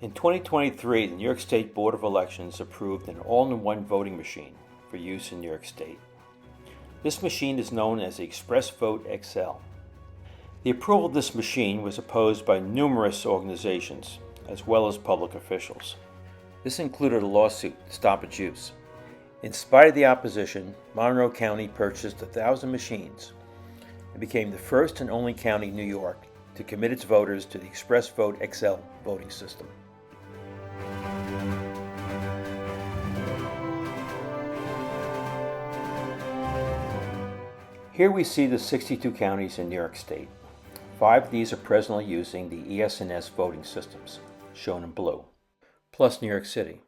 In 2023, the New York State Board of Elections approved an all-in-one voting machine for use in New York State. This machine is known as the ExpressVote XL. The approval of this machine was opposed by numerous organizations, as well as public officials. This included a lawsuit to stop its use. In spite of the opposition, Monroe County purchased 1,000 machines and became the first and only county in New York to commit its voters to the ExpressVote XL voting system. Here we see the 62 counties in New York State. 5 of these are presently using the ES&S voting systems, shown in blue, plus New York City,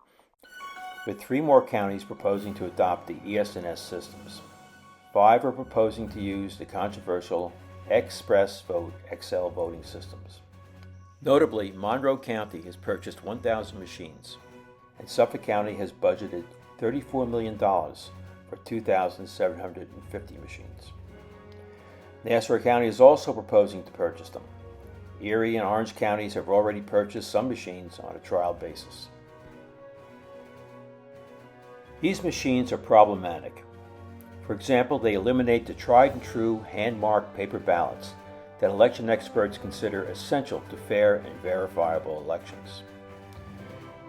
with 3 more counties proposing to adopt the ES&S systems. 5 are proposing to use the controversial ExpressVote XL voting systems. Notably, Monroe County has purchased 1,000 machines, and Suffolk County has budgeted $34 million for 2,750 machines. Nassau County is also proposing to purchase them. Erie and Orange counties have already purchased some machines on a trial basis. These machines are problematic. For example, they eliminate the tried and true hand-marked paper ballots that election experts consider essential to fair and verifiable elections.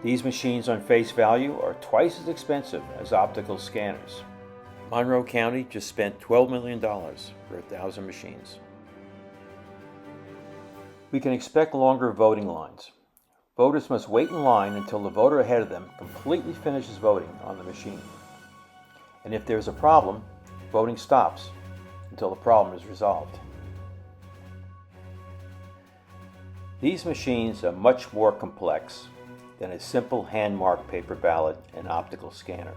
These machines on face value are twice as expensive as optical scanners. Monroe County just spent $12 million for 1,000 machines. We can expect longer voting lines. Voters must wait in line until the voter ahead of them completely finishes voting on the machine. And if there's a problem, voting stops until the problem is resolved. These machines are much more complex than a simple hand-marked paper ballot and optical scanner.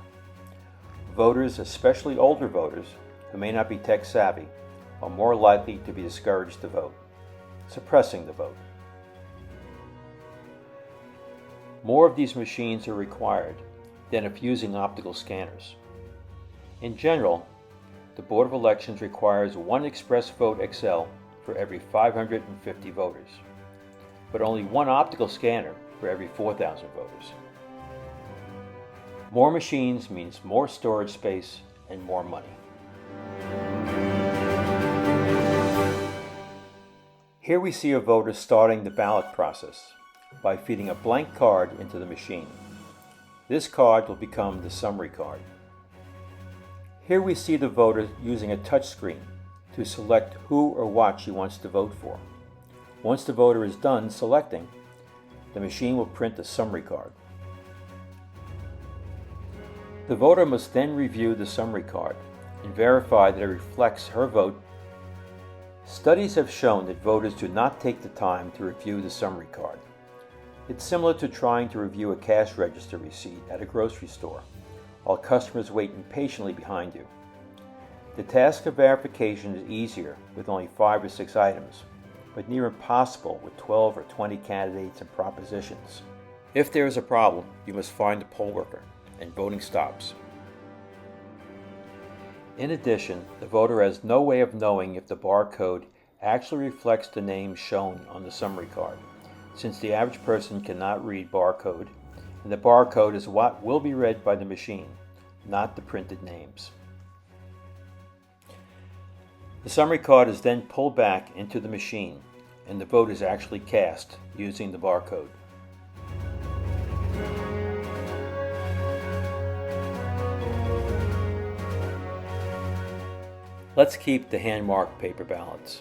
Voters, especially older voters who may not be tech-savvy, are more likely to be discouraged to vote, suppressing the vote. More of these machines are required than if using optical scanners. In general, the Board of Elections requires 1 ExpressVote XL for every 550 voters, but only 1 optical scanner for every 4,000 voters. More machines means more storage space and more money. Here we see a voter starting the ballot process by feeding a blank card into the machine. This card will become the summary card. Here we see the voter using a touch screen to select who or what she wants to vote for. Once the voter is done selecting, the machine will print the summary card. The voter must then review the summary card and verify that it reflects her vote. Studies have shown that voters do not take the time to review the summary card. It's similar to trying to review a cash register receipt at a grocery store, while customers wait impatiently behind you. The task of verification is easier with only 5 or 6 items, but near impossible with 12 or 20 candidates and propositions. If there is a problem, you must find the poll worker, and voting stops. In addition, the voter has no way of knowing if the barcode actually reflects the name shown on the summary card, since the average person cannot read barcode, and the barcode is what will be read by the machine, not the printed names. The summary card is then pulled back into the machine, and the vote is actually cast using the barcode. Let's keep the hand-marked paper ballots.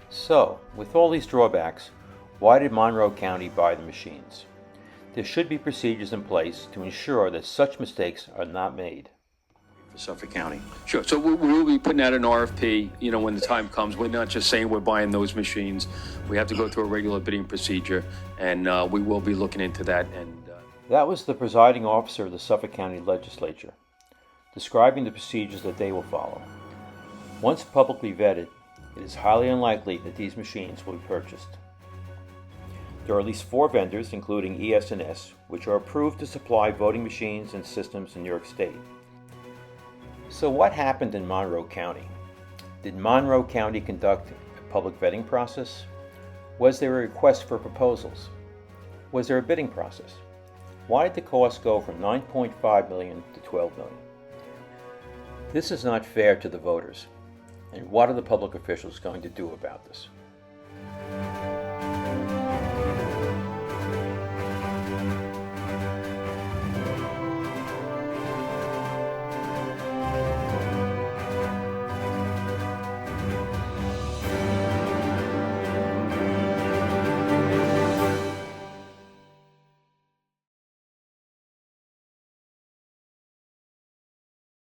So, with all these drawbacks, why did Monroe County buy the machines? There should be procedures in place to ensure that such mistakes are not made. for Suffolk County? Sure. So we will be putting out an RFP, when the time comes. We're not just saying we're buying those machines. We have to go through a regular bidding procedure, and we will be looking into that. That was the presiding officer of the Suffolk County Legislature, describing the procedures that they will follow. Once publicly vetted, it is highly unlikely that these machines will be purchased. There are at least 4 vendors, including ES&S, which are approved to supply voting machines and systems in New York State. So what happened in Monroe County? Did Monroe County conduct a public vetting process? Was there a request for proposals? Was there a bidding process? Why did the cost go from $9.5 million to $12 million? This is not fair to the voters. And what are the public officials going to do about this?